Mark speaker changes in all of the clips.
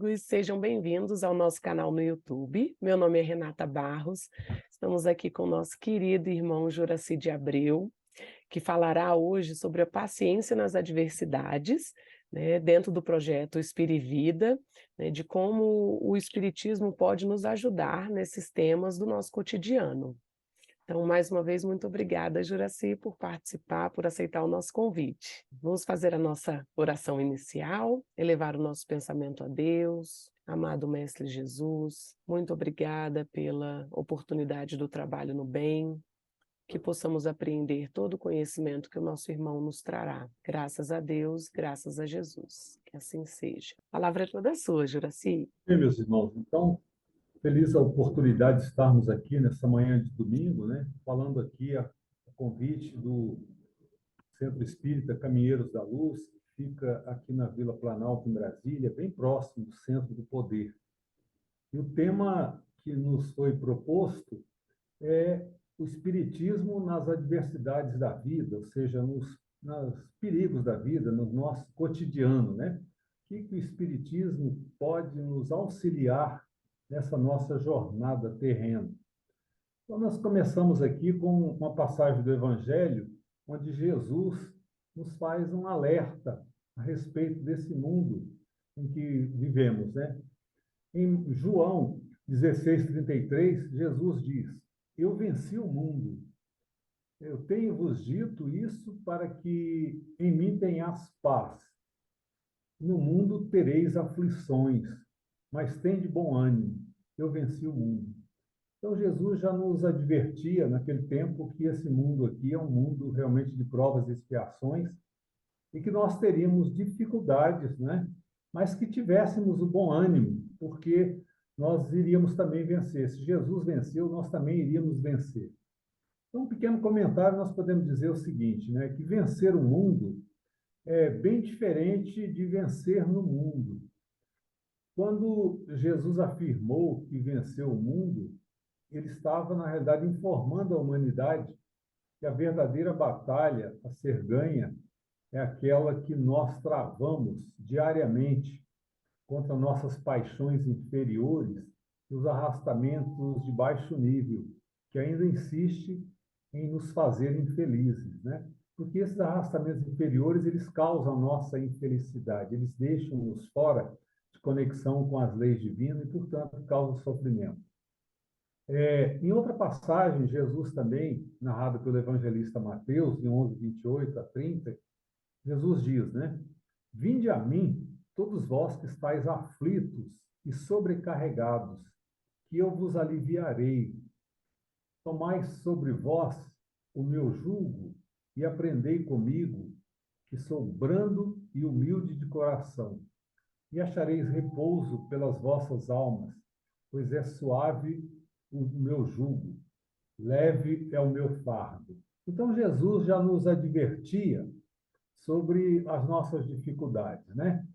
Speaker 1: amigos, sejam bem-vindos ao nosso canal no YouTube. Meu nome é Renata Barros, estamos aqui com o nosso querido irmão Juracy de Abreu, que falará hoje sobre a paciência nas adversidades, né, dentro do projeto Espírito e Vida, né, de como o Espiritismo pode nos ajudar nesses temas do nosso cotidiano. Então, mais uma vez, muito obrigada, Juracy, por participar, por aceitar o nosso convite. Vamos fazer a nossa oração inicial, elevar o nosso pensamento a Deus. Amado Mestre Jesus, muito obrigada pela oportunidade do trabalho no bem, que possamos apreender todo o conhecimento que o nosso irmão nos trará. Graças a Deus, graças a Jesus. Que assim seja. A palavra é toda sua, Juracy.
Speaker 2: Bem, meus irmãos, então, feliz a oportunidade de estarmos aqui nessa manhã de domingo, né? Falando aqui a convite do Centro Espírita Caminheiros da Luz, que fica aqui na Vila Planalto, em Brasília, bem próximo do Centro do Poder. E o tema que nos foi proposto é o Espiritismo nas adversidades da vida, ou seja, nos perigos da vida, no nosso cotidiano, né? O que o Espiritismo pode nos auxiliar nessa nossa jornada terrena? Então, nós começamos aqui com uma passagem do Evangelho, onde Jesus nos faz um alerta a respeito desse mundo em que vivemos, né? Em João 16:33, Jesus diz: Eu venci o mundo. Eu tenho-vos dito isso para que em mim tenhas paz. No mundo tereis aflições, mas tende bom ânimo. Eu venci o mundo. Então, Jesus já nos advertia naquele tempo que esse mundo aqui é um mundo realmente de provas e expiações e que nós teríamos dificuldades, né? Mas que tivéssemos o bom ânimo, porque nós iríamos também vencer. Se Jesus venceu, nós também iríamos vencer. Então, um pequeno comentário, nós podemos dizer o seguinte, né? Que vencer o mundo é bem diferente de vencer no mundo. Quando Jesus afirmou que venceu o mundo, ele estava, na realidade, informando a humanidade que a verdadeira batalha a ser ganha é aquela que nós travamos diariamente contra nossas paixões inferiores e os arrastamentos de baixo nível, que ainda insiste em nos fazer infelizes, né? Porque esses arrastamentos inferiores, eles causam nossa infelicidade, eles deixam-nos fora de conexão com as leis divinas e, portanto, causam sofrimento. Em outra passagem, Jesus também, narrado pelo evangelista Mateus, em 11:28-30, Jesus diz, né? Vinde a mim, todos vós que estáis aflitos e sobrecarregados, que eu vos aliviarei. Tomai sobre vós o meu jugo e aprendei comigo, que sou brando e humilde de coração, e achareis repouso pelas vossas almas, pois é suave o meu jugo, leve é o meu fardo. Então, Jesus já nos advertia sobre as nossas dificuldades, né?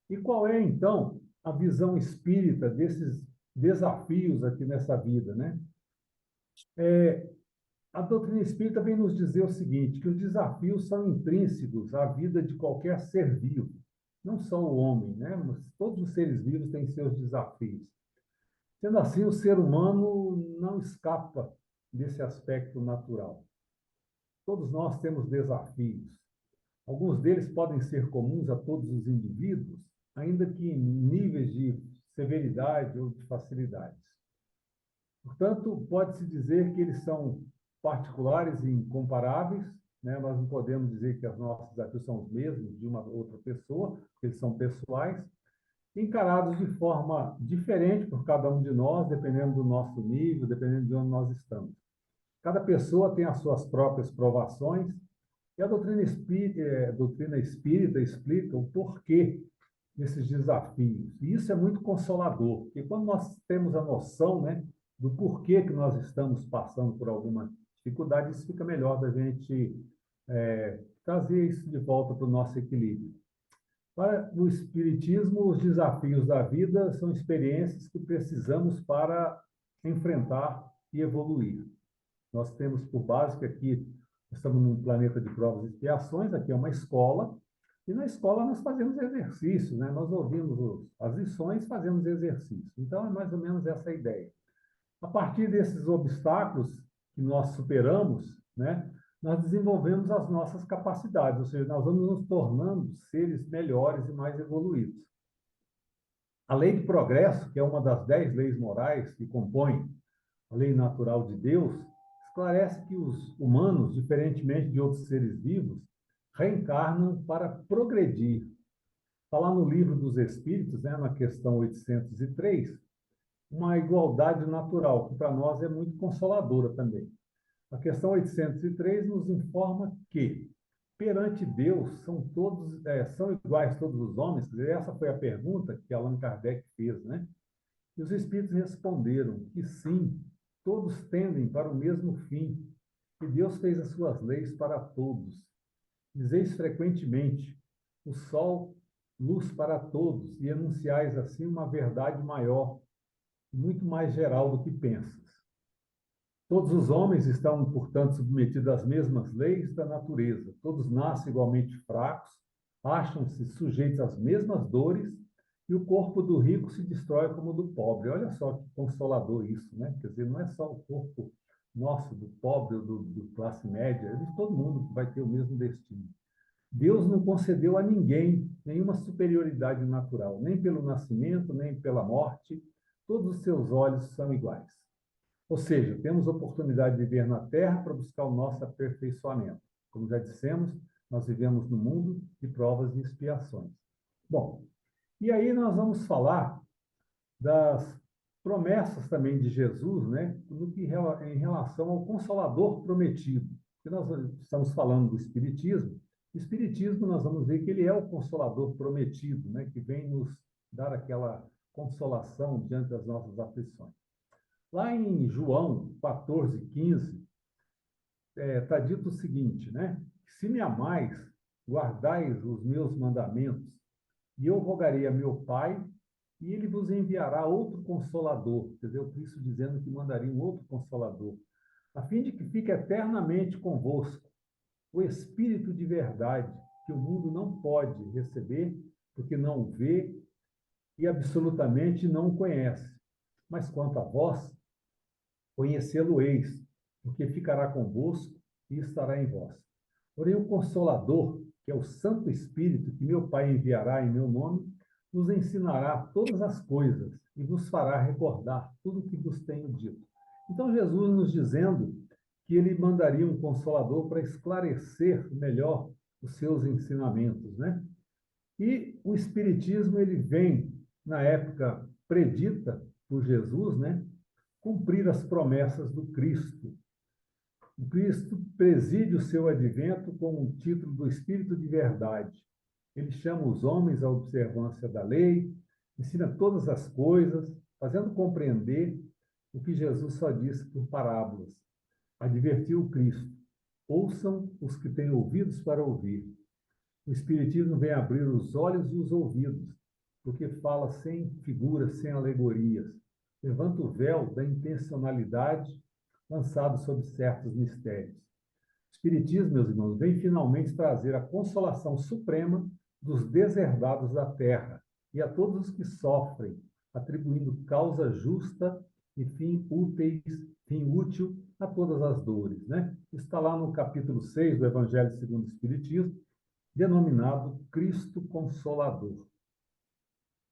Speaker 2: E qual é, então, a visão espírita desses desafios aqui nessa vida, né? A doutrina espírita vem nos dizer o seguinte, que os desafios são intrínsecos à vida de qualquer ser vivo, não só o homem, né? Mas todos os seres vivos têm seus desafios. Sendo assim, o ser humano não escapa desse aspecto natural. Todos nós temos desafios. Alguns deles podem ser comuns a todos os indivíduos, ainda que em níveis de severidade ou de facilidades. Portanto, pode-se dizer que eles são particulares e incomparáveis, né? Nós não podemos dizer que os nossos desafios são os mesmos de uma outra pessoa, porque eles são pessoais, encarados de forma diferente por cada um de nós, dependendo do nosso nível, dependendo de onde nós estamos. Cada pessoa tem as suas próprias provações, e a doutrina espírita explica o porquê desses desafios. E isso é muito consolador, porque quando nós temos a noção, né, do porquê que nós estamos passando por alguma dificuldade, isso fica melhor da gente trazer isso de volta para o nosso equilíbrio. Para o Espiritismo, os desafios da vida são experiências que precisamos para enfrentar e evoluir. Nós temos por base que aqui estamos num planeta de provas e expiações, aqui é uma escola, E na escola nós fazemos exercícios, né? Nós ouvimos as lições, fazemos exercícios. Então, é mais ou menos essa a ideia. A partir desses obstáculos que nós superamos, né, nós desenvolvemos as nossas capacidades, ou seja, nós vamos nos tornando seres melhores e mais evoluídos. A lei de progresso, que é uma das 10 leis morais que compõem a lei natural de Deus, esclarece que os humanos, diferentemente de outros seres vivos, reencarnam para progredir. Está lá no Livro dos Espíritos, né, na questão 803, uma igualdade natural, que para nós é muito consoladora também. A questão 803 nos informa que, perante Deus, são iguais todos os homens. Essa foi a pergunta que Allan Kardec fez, né? E os espíritos responderam que sim, todos tendem para o mesmo fim, e Deus fez as suas leis para todos. Dizeis frequentemente: o sol, luz para todos, e enunciais assim uma verdade maior, muito mais geral do que pensas. Todos os homens estão, portanto, submetidos às mesmas leis da natureza. Todos nascem igualmente fracos, acham-se sujeitos às mesmas dores, e o corpo do rico se destrói como o do pobre. Olha só que consolador isso, né? Quer dizer, não é só o corpo nosso, do pobre, do classe média, é de todo mundo que vai ter o mesmo destino. Deus não concedeu a ninguém nenhuma superioridade natural, nem pelo nascimento, nem pela morte. Todos os seus olhos são iguais. Ou seja, temos oportunidade de viver na Terra para buscar o nosso aperfeiçoamento. Como já dissemos, nós vivemos no mundo de provas e expiações. Bom, e aí nós vamos falar das promessas também de Jesus, né, em relação ao Consolador prometido. Que nós estamos falando do Espiritismo. O Espiritismo, nós vamos ver que ele é o Consolador prometido, né, que vem nos dar aquela consolação diante das nossas aflições. Lá em João 14:15, está dito o seguinte, né? Se me amais, guardais os meus mandamentos, e eu rogarei a meu Pai, e ele vos enviará outro consolador. Quer dizer, o Cristo dizendo que mandaria um outro consolador, a fim de que fique eternamente convosco o Espírito de verdade, que o mundo não pode receber, porque não o vê e absolutamente não o conhece. Mas quanto a vós, conhecê-lo-eis, porque ficará convosco e estará em vós. Porém, o Consolador, que é o Santo Espírito, que meu Pai enviará em meu nome, nos ensinará todas as coisas e vos fará recordar tudo o que vos tenho dito. Então, Jesus nos dizendo que ele mandaria um Consolador para esclarecer melhor os seus ensinamentos, né? E o Espiritismo, ele vem, na época predita por Jesus, né? Cumprir as promessas do Cristo. O Cristo preside o seu advento com o título do Espírito de Verdade. Ele chama os homens à observância da lei, ensina todas as coisas, fazendo compreender o que Jesus só disse por parábolas. Advertiu o Cristo: ouçam os que têm ouvidos para ouvir. O Espiritismo vem abrir os olhos e os ouvidos, porque fala sem figuras, sem alegorias. Levanta o véu da intencionalidade lançado sobre certos mistérios. O Espiritismo, meus irmãos, vem finalmente trazer a consolação suprema dos deserdados da terra e a todos os que sofrem, atribuindo causa justa e fim útil a todas as dores, né? Está lá no capítulo 6 do Evangelho segundo o Espiritismo, denominado Cristo Consolador.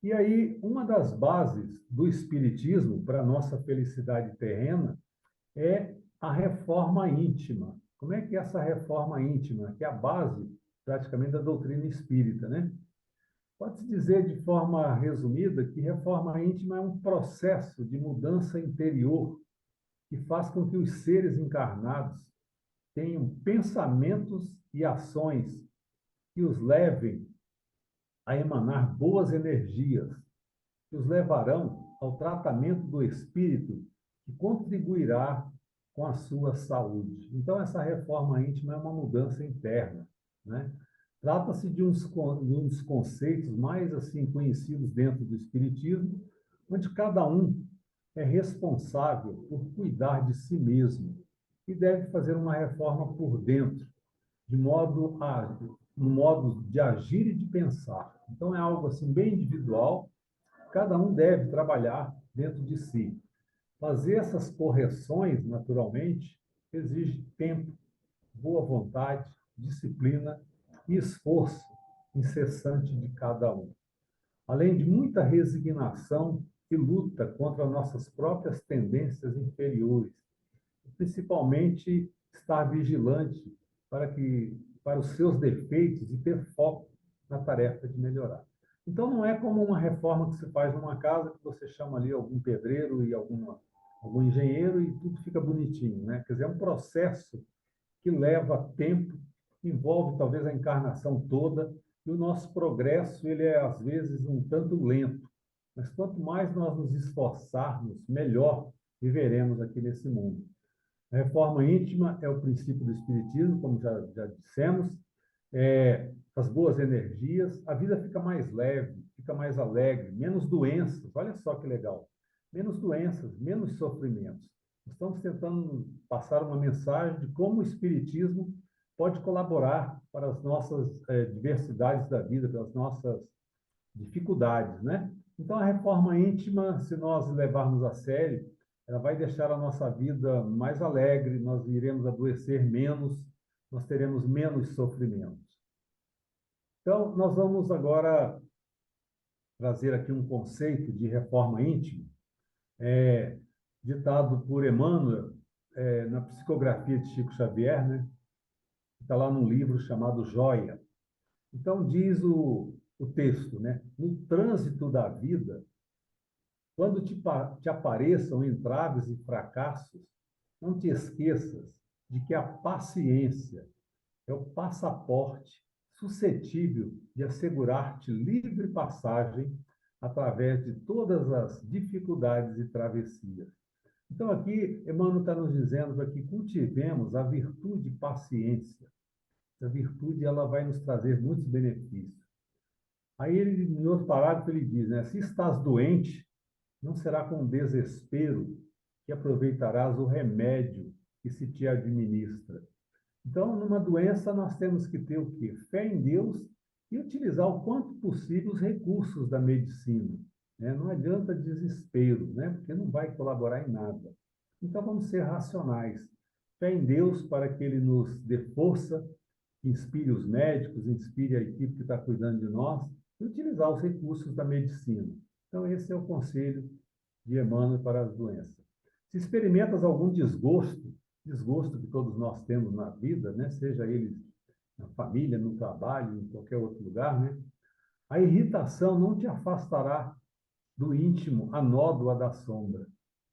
Speaker 2: E aí, uma das bases do Espiritismo para a nossa felicidade terrena é a reforma íntima. Como é que é essa reforma íntima? Que é a base, praticamente, da doutrina espírita, né? Pode-se dizer, de forma resumida, que reforma íntima é um processo de mudança interior que faz com que os seres encarnados tenham pensamentos e ações que os levem a emanar boas energias, que os levarão ao tratamento do espírito, que contribuirá com a sua saúde. Então, essa reforma íntima é uma mudança interna, né? Trata-se de um dos conceitos mais assim conhecidos dentro do espiritismo, onde cada um é responsável por cuidar de si mesmo e deve fazer uma reforma por dentro, de modo a no modo de agir e de pensar. Então, é algo assim bem individual, cada um deve trabalhar dentro de si. Fazer essas correções, naturalmente, exige tempo, boa vontade, disciplina e esforço incessante de cada um. Além de muita resignação e luta contra nossas próprias tendências inferiores, principalmente estar vigilante para os seus defeitos e ter foco na tarefa de melhorar. Então não é como uma reforma que se faz numa casa que você chama ali algum pedreiro e algum engenheiro e tudo fica bonitinho, né? Quer dizer, é um processo que leva tempo, envolve talvez a encarnação toda, e o nosso progresso ele é às vezes um tanto lento. Mas quanto mais nós nos esforçarmos, melhor viveremos aqui nesse mundo. A reforma íntima é o princípio do Espiritismo, como já dissemos, as boas energias, a vida fica mais leve, fica mais alegre, menos doenças, olha só que legal, menos doenças, menos sofrimentos. Estamos tentando passar uma mensagem de como o Espiritismo pode colaborar para as nossas diversidades da vida, para as nossas dificuldades, né? Então, a reforma íntima, se nós levarmos a sério, ela vai deixar a nossa vida mais alegre, nós iremos adoecer menos, nós teremos menos sofrimentos. Então, nós vamos agora trazer aqui um conceito de reforma íntima, ditado por Emmanuel, na psicografia de Chico Xavier, né? Está lá num livro chamado Joia. Então, diz o texto, né? No trânsito da vida, quando te apareçam entraves e fracassos, não te esqueças de que a paciência é o passaporte suscetível de assegurar-te livre passagem através de todas as dificuldades e travessias. Então, aqui, Emmanuel está nos dizendo para que cultivemos a virtude paciência. Essa virtude ela vai nos trazer muitos benefícios. Aí, em outro parágrafo, ele diz, né, se estás doente, não será com desespero que aproveitarás o remédio que se te administra. Então, numa doença, nós temos que ter o quê? Fé em Deus e utilizar o quanto possível os recursos da medicina. Né? Não adianta desespero, né? Porque não vai colaborar em nada. Então, vamos ser racionais. Fé em Deus para que Ele nos dê força, inspire os médicos, inspire a equipe que está cuidando de nós e utilizar os recursos da medicina. Então, esse é o conselho de Emmanuel para as doenças. Se experimentas algum desgosto que todos nós temos na vida, né? Seja ele na família, no trabalho, em qualquer outro lugar, né? A irritação não te afastará do íntimo a nódoa da sombra.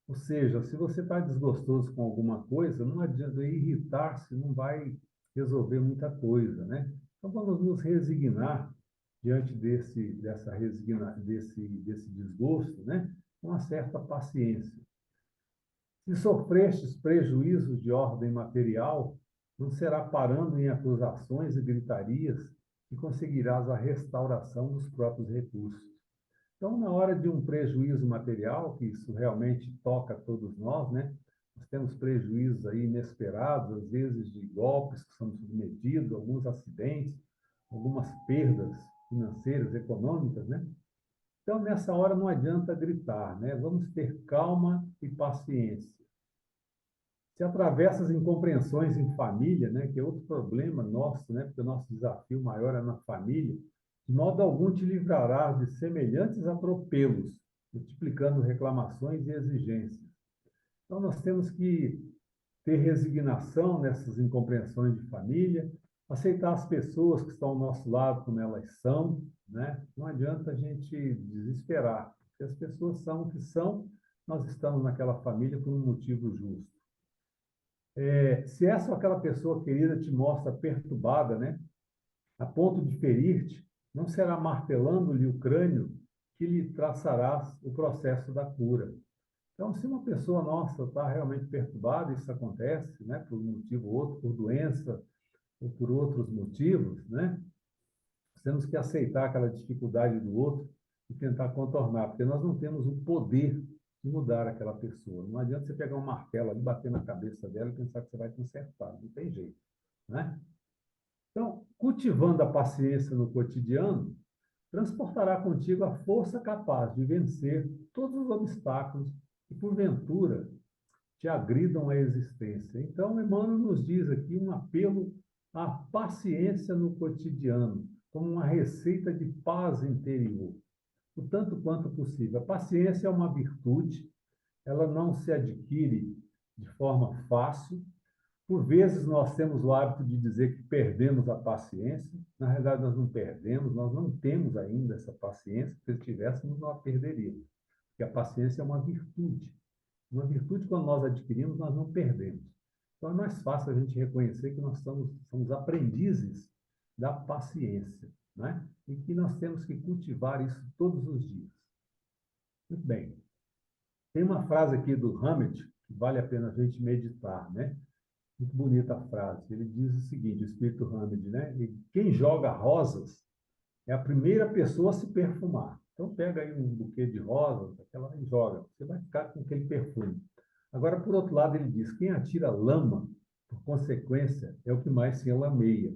Speaker 2: Ou seja, se você está desgostoso com alguma coisa, não adianta irritar-se, não vai resolver muita coisa, né? Então vamos nos resignar diante desse desgosto, né? Com uma certa paciência. Se sofrestes prejuízos de ordem material, não será parando em acusações e gritarias que conseguirás a restauração dos próprios recursos. Então, na hora de um prejuízo material, que isso realmente toca a todos nós, né? Nós temos prejuízos aí inesperados, às vezes de golpes que são submetidos, alguns acidentes, algumas perdas financeiras, econômicas, né? Então, nessa hora não adianta gritar, né? Vamos ter calma e paciência. Se atravessa as incompreensões em família, né, que é outro problema nosso, né, porque o nosso desafio maior é na família, de modo algum te livrarás de semelhantes atropelos, multiplicando reclamações e exigências. Então, nós temos que ter resignação nessas incompreensões de família, aceitar as pessoas que estão ao nosso lado como elas são, né? Não adianta a gente desesperar, porque as pessoas são o que são, nós estamos naquela família por um motivo justo. Se essa ou aquela pessoa querida te mostra perturbada, né, a ponto de ferir-te, não será martelando-lhe o crânio que lhe traçarás o processo da cura. Então, se uma pessoa nossa está realmente perturbada, isso acontece, né, por um motivo ou outro, por doença ou por outros motivos, né, nós temos que aceitar aquela dificuldade do outro e tentar contornar, porque nós não temos o poder de mudar aquela pessoa. Não adianta você pegar um martelo e bater na cabeça dela e pensar que você vai consertar. Não tem jeito, né? Então, Cultivando a paciência no cotidiano, transportará contigo a força capaz de vencer todos os obstáculos que, porventura, te agridam a existência. Então, Emmanuel nos diz aqui um apelo à paciência no cotidiano, como uma receita de paz interior, o tanto quanto possível. A paciência é uma virtude, ela não se adquire de forma fácil. Por vezes nós temos o hábito de dizer que perdemos a paciência. Na realidade, nós não perdemos, nós não temos ainda essa paciência. Se tivéssemos, nós a perderíamos. Porque a paciência é uma virtude. Uma virtude, quando nós adquirimos, nós não perdemos. Então, é mais fácil a gente reconhecer que nós somos aprendizes da paciência, né? E que nós temos que cultivar isso todos os dias. Muito bem. Tem uma frase aqui do Hamed que vale a pena a gente meditar, né? Muito bonita a frase. Ele diz o seguinte, o espírito Hamed, né? E quem joga rosas é a primeira pessoa a se perfumar. Então, pega aí um buquê de rosas, aquela e joga. Você vai ficar com aquele perfume. Agora, por outro lado, ele diz, quem atira lama, por consequência, é o que mais se lameia.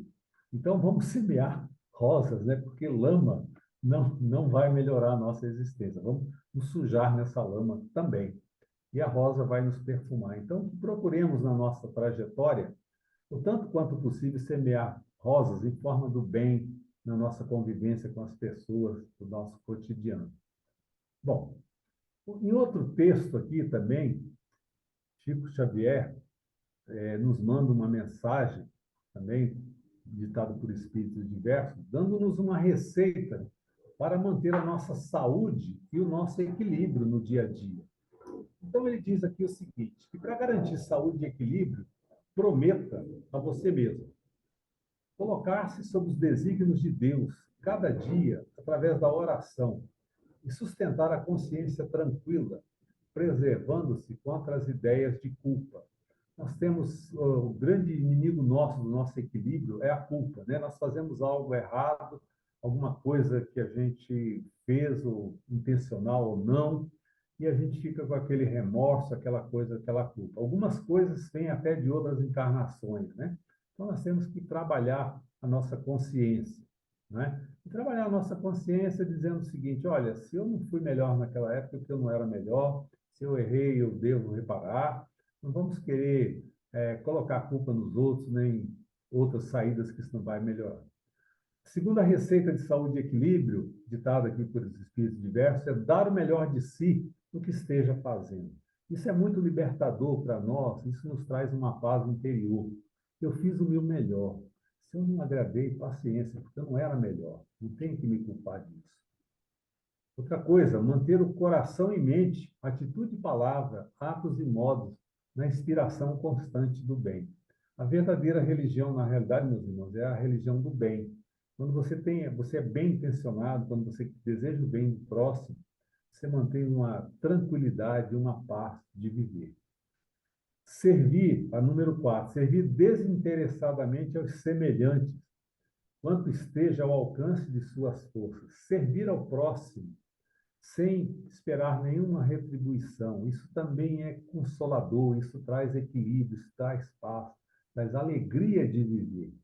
Speaker 2: Então, vamos semear rosas, né? Porque lama não vai melhorar a nossa existência. Vamos nos sujar nessa lama também. E a rosa vai nos perfumar. Então, procuremos na nossa trajetória, o tanto quanto possível, semear rosas em forma do bem na nossa convivência com as pessoas do nosso cotidiano. Bom, em outro texto aqui também, Chico Xavier nos manda uma mensagem, também ditada por espíritos diversos, dando-nos uma receita para manter a nossa saúde e o nosso equilíbrio no dia a dia. Então, ele diz aqui o seguinte, que para garantir saúde e equilíbrio, prometa a você mesmo colocar-se sob os desígnios de Deus, cada dia, através da oração, e sustentar a consciência tranquila, preservando-se contra as ideias de culpa. Nós temos o grande inimigo nosso, do nosso equilíbrio, é a culpa, né? Nós fazemos algo errado, alguma coisa que a gente fez, ou intencional ou não, e a gente fica com aquele remorso, aquela coisa, aquela culpa. Algumas coisas vêm até de outras encarnações, né? Então, nós temos que trabalhar a nossa consciência, né? E trabalhar a nossa consciência dizendo o seguinte, olha, se eu não fui melhor naquela época, porque eu não era melhor, se eu errei, eu devo reparar. Não vamos querer colocar a culpa nos outros, nem outras saídas que isso não vai melhorar. Segundo a receita de saúde e equilíbrio, ditada aqui por espíritos diversos, é dar o melhor de si no que esteja fazendo. Isso é muito libertador para nós, isso nos traz uma paz interior. Eu fiz o meu melhor. Se eu não agradei, paciência, porque eu não era melhor. Não tenho que me culpar disso. Outra coisa, manter o coração em mente, atitude e palavra, atos e modos, na inspiração constante do bem. A verdadeira religião, na realidade, meus irmãos, é a religião do bem. Quando você é bem intencionado, quando você deseja o bem do próximo, você mantém uma tranquilidade, uma paz de viver. Servir, a número 4, servir desinteressadamente aos semelhantes, quanto esteja ao alcance de suas forças. Servir ao próximo, sem esperar nenhuma retribuição. Isso também é consolador, isso traz equilíbrio, isso traz paz, traz alegria de viver.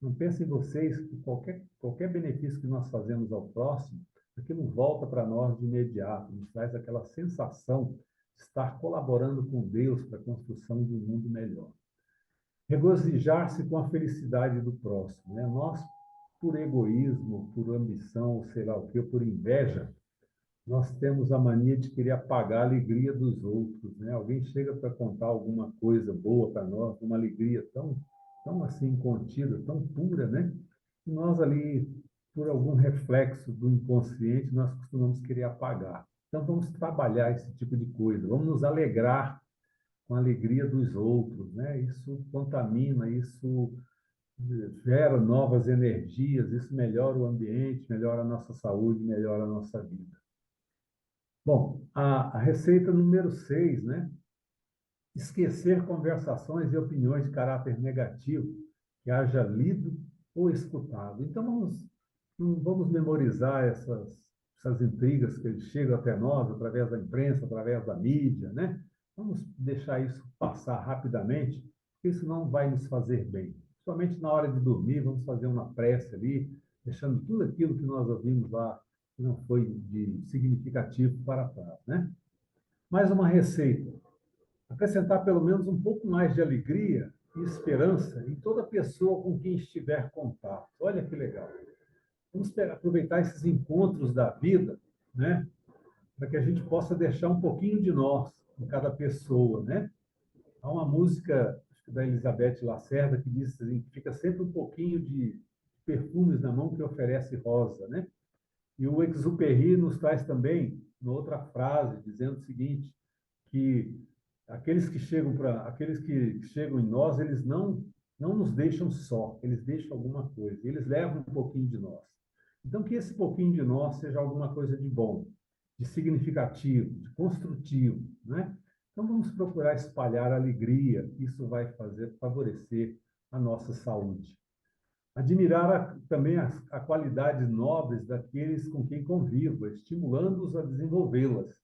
Speaker 2: Não pensem vocês que qualquer benefício que nós fazemos ao próximo, aquilo volta para nós de imediato, nos traz aquela sensação de estar colaborando com Deus para a construção de um mundo melhor. Regozijar-se com a felicidade do próximo, né? Nós, por egoísmo, por ambição, sei lá o quê, por inveja, nós temos a mania de querer apagar a alegria dos outros, né? Alguém chega para contar alguma coisa boa para nós, uma alegria tão assim contida, tão pura, né? E nós ali, por algum reflexo do inconsciente, nós costumamos querer apagar. Então vamos trabalhar esse tipo de coisa, vamos nos alegrar com a alegria dos outros, né? Isso contamina, isso gera novas energias, isso melhora o ambiente, melhora a nossa saúde, melhora a nossa vida. Bom, a receita número 6, né? Esquecer conversações e opiniões de caráter negativo que haja lido ou escutado. Então, não vamos memorizar essas intrigas que chegam até nós através da imprensa, através da mídia, né? Vamos deixar isso passar rapidamente, porque isso não vai nos fazer bem. principalmente na hora de dormir, vamos fazer uma prece ali, deixando tudo aquilo que nós ouvimos lá, que não foi de significativo para trás, né? Mais uma receita. Acrescentar pelo menos um pouco mais de alegria e esperança em toda pessoa com quem estiver contato. Olha que legal. Vamos aproveitar esses encontros da vida, né? Para que a gente possa deixar um pouquinho de nós em cada pessoa, né? Há uma música da Elizabeth Lacerda que diz assim, que fica sempre um pouquinho de perfumes na mão que oferece rosa, né? E o Exupéry nos traz também uma outra frase dizendo o seguinte, que aqueles que chegam em nós, eles não nos deixam só, eles deixam alguma coisa, eles levam um pouquinho de nós. Então que esse pouquinho de nós seja alguma coisa de bom, de significativo, de construtivo, né? Então vamos procurar espalhar alegria, isso vai favorecer a nossa saúde. Admirar também a qualidades nobres daqueles com quem convivo, estimulando-os a desenvolvê-las.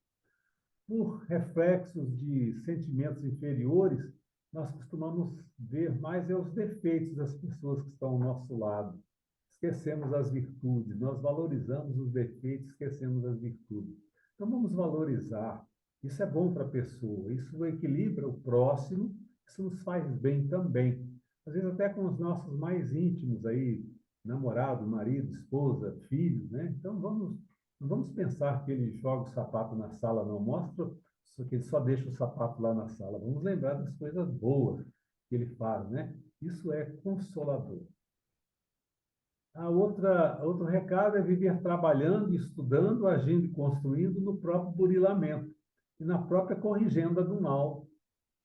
Speaker 2: Por reflexos de sentimentos inferiores, nós costumamos ver mais os defeitos das pessoas que estão ao nosso lado. Esquecemos as virtudes, nós valorizamos os defeitos, esquecemos as virtudes. Então vamos valorizar. Isso é bom para a pessoa, isso equilibra o próximo, isso nos faz bem também. Às vezes até com os nossos mais íntimos aí, namorado, marido, esposa, filhos, né? Então não vamos pensar que ele joga o sapato na sala, não mostra que ele só deixa o sapato lá na sala. Vamos lembrar das coisas boas que ele faz, né? Isso é consolador. Outro recado é viver trabalhando, estudando, agindo e construindo no próprio burilamento e na própria corrigenda do mal,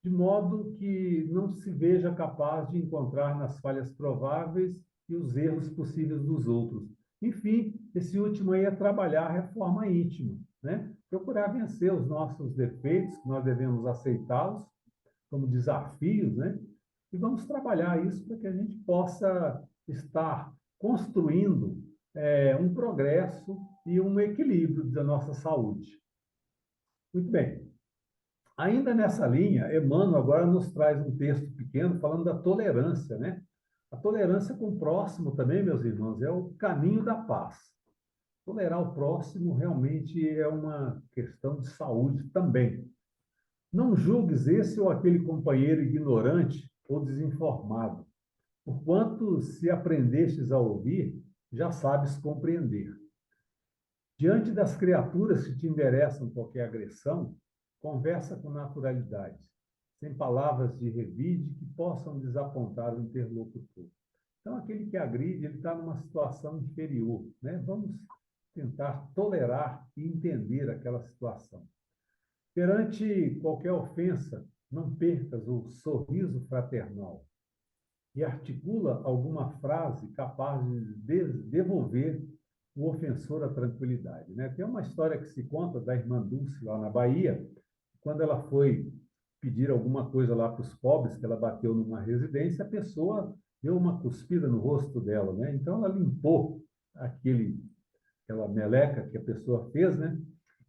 Speaker 2: de modo que não se veja capaz de encontrar nas falhas prováveis e os erros possíveis dos outros. Enfim, esse último aí é trabalhar a reforma íntima, né? Procurar vencer os nossos defeitos, que nós devemos aceitá-los como desafios, né? E vamos trabalhar isso para que a gente possa estar construindo um progresso e um equilíbrio da nossa saúde. Muito bem. Ainda nessa linha, Emmanuel agora nos traz um texto pequeno falando da tolerância, né? A tolerância com o próximo também, meus irmãos, é o caminho da paz. Tolerar o próximo realmente é uma questão de saúde também. Não julgues esse ou aquele companheiro ignorante ou desinformado, porquanto, se aprendestes a ouvir, já sabes compreender. Diante das criaturas que te endereçam qualquer agressão, conversa com naturalidade, sem palavras de revide que possam desapontar o interlocutor. Então, aquele que agride, ele está numa situação inferior, né? Vamos tentar tolerar e entender aquela situação. Perante qualquer ofensa, não percas o sorriso fraternal e articula alguma frase capaz de devolver o ofensor à tranquilidade, né? Tem uma história que se conta da irmã Dulce, lá na Bahia, quando ela foi pedir alguma coisa lá para os pobres, que ela bateu numa residência, a pessoa deu uma cuspida no rosto dela, né? Então, ela limpou aquela meleca que a pessoa fez, né?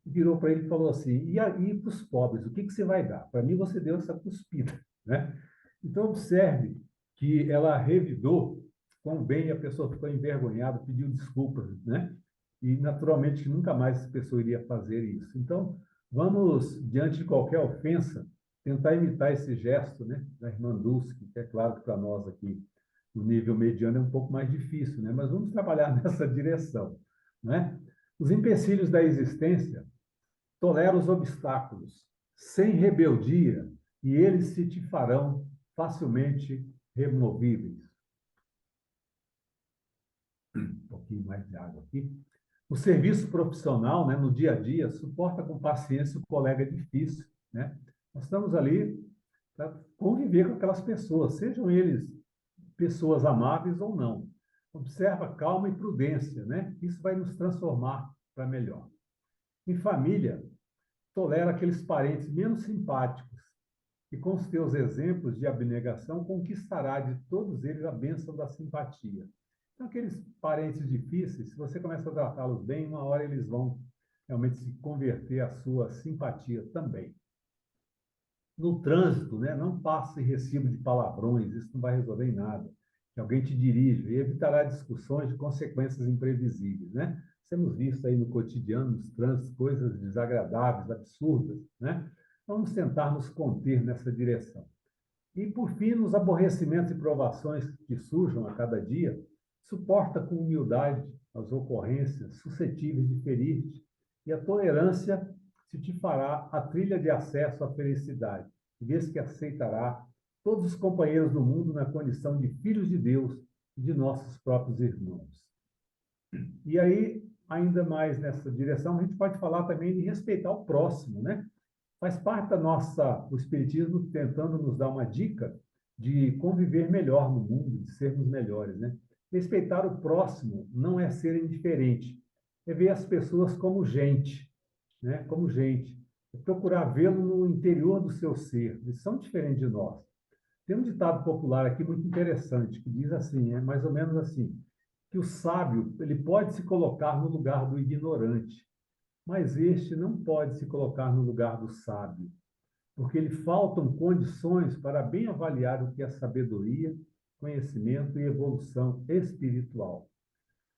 Speaker 2: E virou para ele e falou assim, e aí para os pobres, o que você vai dar? Para mim, você deu essa cuspida, né? Então, observe que ela revidou com bem, a pessoa ficou envergonhada, pediu desculpas, né? E, naturalmente, nunca mais essa pessoa iria fazer isso. Então, vamos, diante de qualquer ofensa, tentar imitar esse gesto, né, da irmã Dulce, que é claro que para nós aqui, no nível mediano, é um pouco mais difícil, né? Mas vamos trabalhar nessa direção, né? Os empecilhos da existência toleram os obstáculos, sem rebeldia, e eles se te farão facilmente removíveis. Um pouquinho mais de água aqui. O serviço profissional, né, no dia a dia, suporta com paciência o colega difícil, né? Nós estamos ali para conviver com aquelas pessoas, sejam eles pessoas amáveis ou não. Observa calma e prudência, né? Isso vai nos transformar para melhor. Em família, tolera aqueles parentes menos simpáticos e com os teus exemplos de abnegação conquistará de todos eles a bênção da simpatia. Então, aqueles parentes difíceis, se você começa a tratá-los bem, uma hora eles vão realmente se converter à sua simpatia também. No trânsito, né, não passe recibo de palavrões, isso não vai resolver em nada. que alguém te dirija, e evitará discussões de consequências imprevisíveis, né? Temos visto aí no cotidiano, nos trânsitos, coisas desagradáveis, absurdas, né? Vamos tentar nos conter nessa direção. E, por fim, nos aborrecimentos e provações que surjam a cada dia, suporta com humildade as ocorrências suscetíveis de ferir-te, e a tolerância se te fará a trilha de acesso à felicidade, vez que aceitará todos os companheiros do mundo na condição de filhos de Deus e de nossos próprios irmãos. E aí, ainda mais nessa direção, a gente pode falar também de respeitar o próximo, né? Faz parte do Espiritismo tentando nos dar uma dica de conviver melhor no mundo, de sermos melhores, né? Respeitar o próximo não é ser indiferente, é ver as pessoas como gente, né? Como gente. É procurar vê-lo no interior do seu ser. Eles são diferentes de nós. Tem um ditado popular aqui muito interessante, que diz assim, é mais ou menos assim, que o sábio ele pode se colocar no lugar do ignorante, mas este não pode se colocar no lugar do sábio, porque lhe faltam condições para bem avaliar o que é sabedoria, conhecimento e evolução espiritual.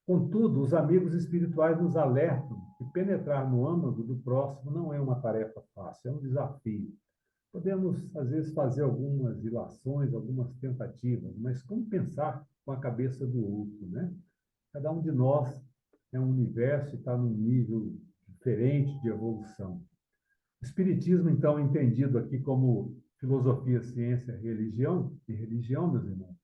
Speaker 2: Contudo, os amigos espirituais nos alertam que penetrar no âmago do próximo não é uma tarefa fácil, é um desafio. Podemos, às vezes, fazer algumas ilações, algumas tentativas, mas como pensar com a cabeça do outro, né? Cada um de nós é um universo e está num nível diferente de evolução. O Espiritismo, então, entendido aqui como filosofia, ciência, religião, e religião, meus irmãos,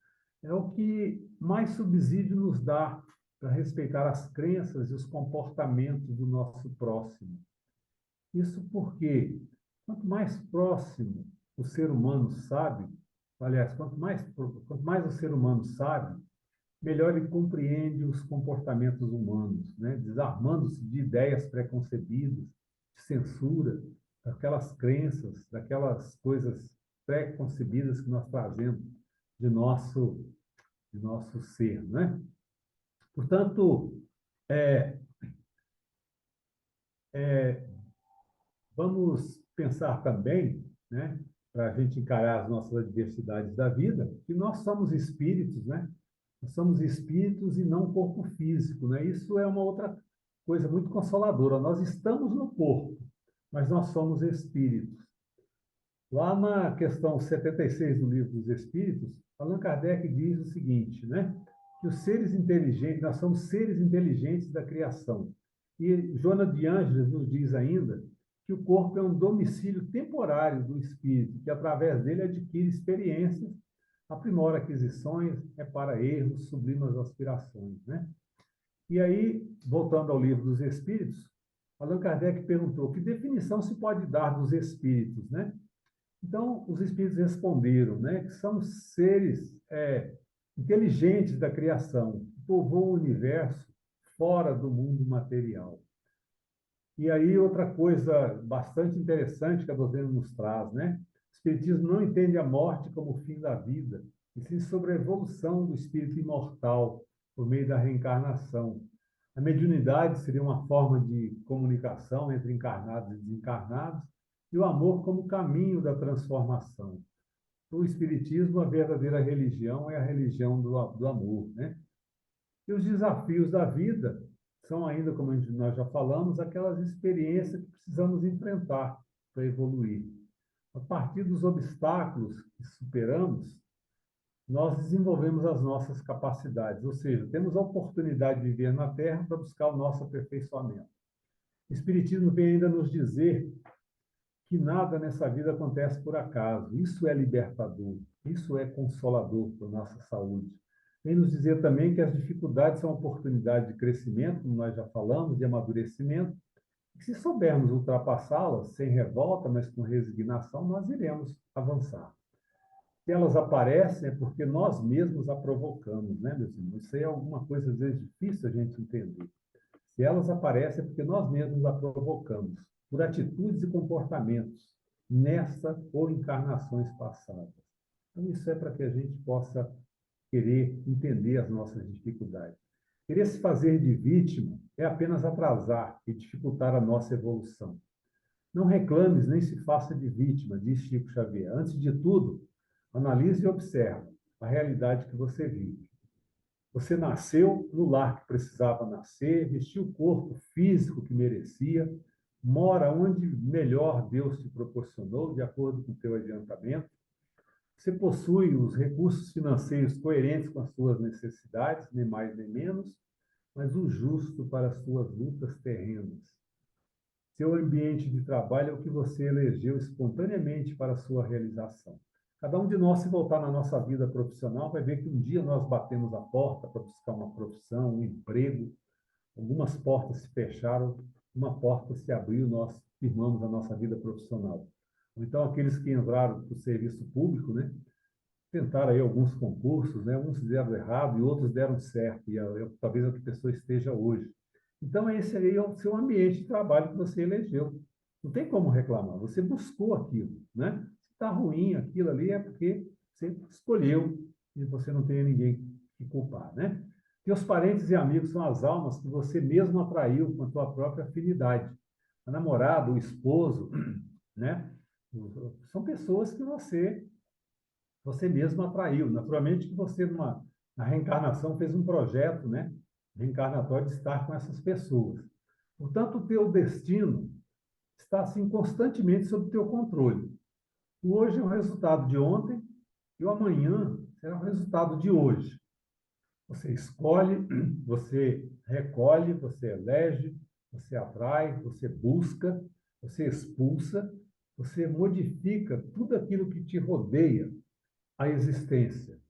Speaker 2: é o que mais subsídio nos dá para respeitar as crenças e os comportamentos do nosso próximo. Isso porque, quanto mais próximo o ser humano sabe, aliás, quanto mais o ser humano sabe, melhor ele compreende os comportamentos humanos, né? Desarmando-se de ideias preconcebidas, de censura, daquelas crenças, daquelas coisas pré-concebidas que nós trazemos de nosso ser, né? Portanto, é, é, vamos pensar também, né, para a gente encarar as nossas adversidades da vida, que nós somos espíritos, né? Nós somos espíritos e não corpo físico, né? Isso é uma outra coisa muito consoladora. Nós estamos no corpo, mas nós somos espíritos. Lá na questão 76 do Livro dos Espíritos, Allan Kardec diz o seguinte, né? Que os seres inteligentes, nós somos seres inteligentes da criação. E Joana de Ângeles nos diz ainda que o corpo é um domicílio temporário do espírito, que através dele adquire experiências, aprimora aquisições, repara erros, sublima as aspirações, né? E aí, voltando ao Livro dos Espíritos, Allan Kardec perguntou que definição se pode dar dos espíritos, né? Então, os espíritos responderam, né, que são seres inteligentes da criação, que povoam o universo fora do mundo material. E aí, outra coisa bastante interessante que a doutrina nos traz, né? O Espiritismo não entende a morte como o fim da vida, e sim sobre a evolução do espírito imortal por meio da reencarnação. A mediunidade seria uma forma de comunicação entre encarnados e desencarnados, e o amor como caminho da transformação. O Espiritismo, a verdadeira religião, é a religião do amor, né? E os desafios da vida são ainda, como nós já falamos, aquelas experiências que precisamos enfrentar para evoluir. A partir dos obstáculos que superamos, nós desenvolvemos as nossas capacidades, ou seja, temos a oportunidade de viver na Terra para buscar o nosso aperfeiçoamento. O Espiritismo vem ainda nos dizer que nada nessa vida acontece por acaso. Isso é libertador, isso é consolador para a nossa saúde. Vem nos dizer também que as dificuldades são oportunidade de crescimento, como nós já falamos, de amadurecimento, e que se soubermos ultrapassá-las sem revolta, mas com resignação, nós iremos avançar. Se elas aparecem é porque nós mesmos a provocamos, né, meus irmãos? Isso aí é alguma coisa, às vezes, difícil a gente entender. Se elas aparecem é porque nós mesmos a provocamos, por atitudes e comportamentos, nessa ou encarnações passadas. Então, isso é para que a gente possa querer entender as nossas dificuldades. Querer se fazer de vítima é apenas atrasar e dificultar a nossa evolução. Não reclames nem se faça de vítima, diz Chico Xavier. Antes de tudo, analise e observa. A a realidade que você vive. Você nasceu no lar que precisava nascer, vestiu o corpo físico que merecia, mora onde melhor Deus te proporcionou, de acordo com o teu adiantamento. Você possui os recursos financeiros coerentes com as suas necessidades, nem mais nem menos, mas o justo para as suas lutas terrenas. Seu ambiente de trabalho é o que você elegeu espontaneamente para a sua realização. Cada um de nós, se voltar na nossa vida profissional, vai ver que um dia nós batemos a porta para buscar uma profissão, um emprego, algumas portas se fecharam, uma porta se abriu, nós firmamos a nossa vida profissional. Então, aqueles que entraram para o serviço público, né, tentaram aí alguns concursos, né, uns deram errado e outros deram certo, e talvez a pessoa esteja hoje. Então, esse aí é o seu ambiente de trabalho que você elegeu. Não tem como reclamar, você buscou aquilo, né? Se está ruim aquilo ali é porque você escolheu e você não tem ninguém que culpar, né? Teus parentes e amigos são as almas que você mesmo atraiu com a tua própria afinidade. A namorada, o esposo, né? São pessoas que você mesmo atraiu. Naturalmente que você, na reencarnação, fez um projeto, né, reencarnatório de estar com essas pessoas. Portanto, o teu destino está, assim, constantemente sob o teu controle. O hoje é o resultado de ontem e o amanhã será o resultado de hoje. Você escolhe, você recolhe, você elege, você atrai, você busca, você expulsa, você modifica tudo aquilo que te rodeia a existência.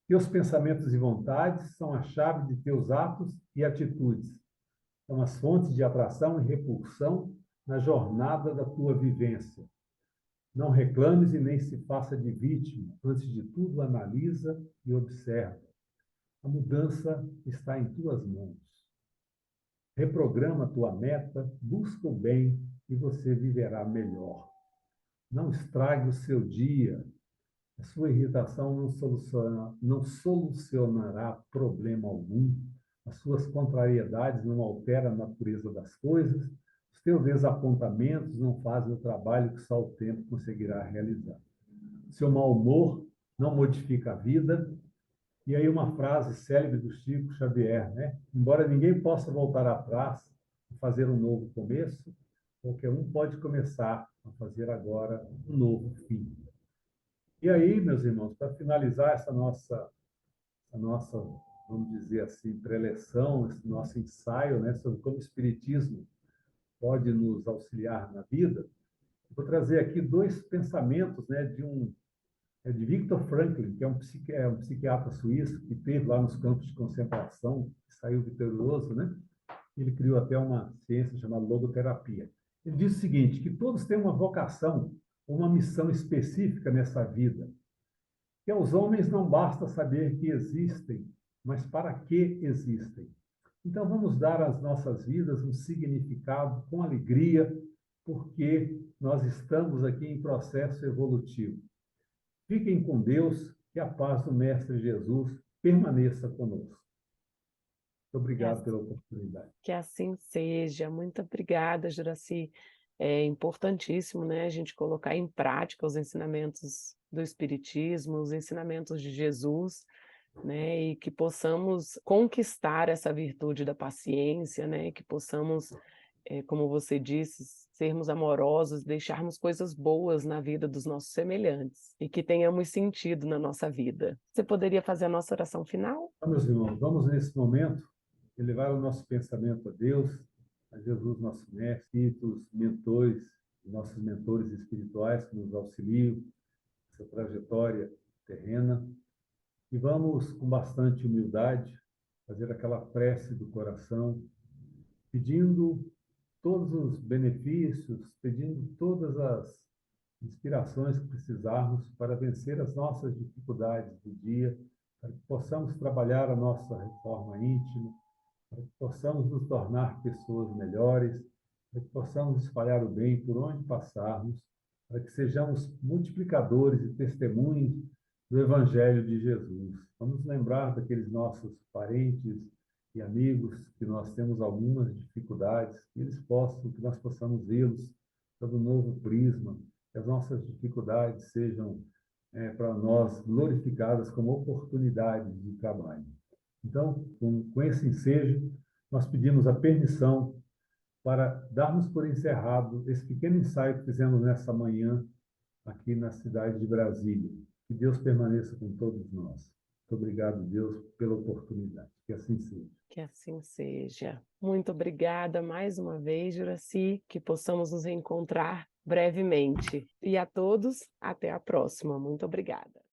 Speaker 2: Teus pensamentos e vontades são a chave de teus atos e atitudes. São as fontes de atração e repulsão na jornada da tua vivência. Não reclames e nem se faça de vítima. Antes de tudo, analisa e observa. A mudança está em tuas mãos. Reprograma a tua meta, busca o bem e você viverá melhor. Não estrague o seu dia. A sua irritação não solucionará problema algum. As suas contrariedades não alteram a natureza das coisas. Os teus desapontamentos não fazem o trabalho que só o tempo conseguirá realizar. Seu mau humor não modifica a vida. E aí uma frase célebre do Chico Xavier, né? Embora ninguém possa voltar atrás e fazer um novo começo, qualquer um pode começar a fazer agora um novo fim. E aí, meus irmãos, para finalizar a nossa, vamos dizer assim, preleção, esse nosso ensaio, né, sobre como o Espiritismo pode nos auxiliar na vida, vou trazer aqui dois pensamentos, né, de Viktor Frankl, que é um psiquiatra suíço que esteve lá nos campos de concentração, saiu vitorioso, né? Ele criou até uma ciência chamada logoterapia. Ele diz o seguinte, que todos têm uma vocação, uma missão específica nessa vida, que aos homens não basta saber que existem, mas para que existem. Então, vamos dar às nossas vidas um significado com alegria, porque nós estamos aqui em processo evolutivo. Fiquem com Deus, que a paz do Mestre Jesus permaneça conosco. Muito obrigado pela oportunidade.
Speaker 1: Que assim seja. Muito obrigada, Juraci. É importantíssimo, né, a gente colocar em prática os ensinamentos do Espiritismo, os ensinamentos de Jesus, né, e que possamos conquistar essa virtude da paciência, né, que possamos, como você disse, sermos amorosos, deixarmos coisas boas na vida dos nossos semelhantes e que tenhamos sentido na nossa vida. Você poderia fazer a nossa oração final?
Speaker 2: Então, meus irmãos, vamos nesse momento elevar o nosso pensamento a Deus, a Jesus, nosso mestre, espíritos, mentores, nossos mentores espirituais que nos auxiliam nessa trajetória terrena. E vamos, com bastante humildade, fazer aquela prece do coração, pedindo todos os benefícios, pedindo todas as inspirações que precisarmos para vencer as nossas dificuldades do dia, para que possamos trabalhar a nossa reforma íntima, para que possamos nos tornar pessoas melhores, para que possamos espalhar o bem por onde passarmos, para que sejamos multiplicadores e testemunhos do Evangelho de Jesus. Vamos lembrar daqueles nossos parentes e amigos que nós temos algumas dificuldades, que nós possamos vê-los sob um novo prisma, que as nossas dificuldades sejam para nós glorificadas como oportunidades de trabalho. Então, com esse ensejo, nós pedimos a permissão para darmos por encerrado esse pequeno ensaio que fizemos nessa manhã aqui na cidade de Brasília. Que Deus permaneça com todos nós. Muito obrigado, Deus, pela oportunidade. Que assim seja.
Speaker 1: Que assim seja. Muito obrigada mais uma vez, Juracy, que possamos nos reencontrar brevemente. E a todos, até a próxima. Muito obrigada.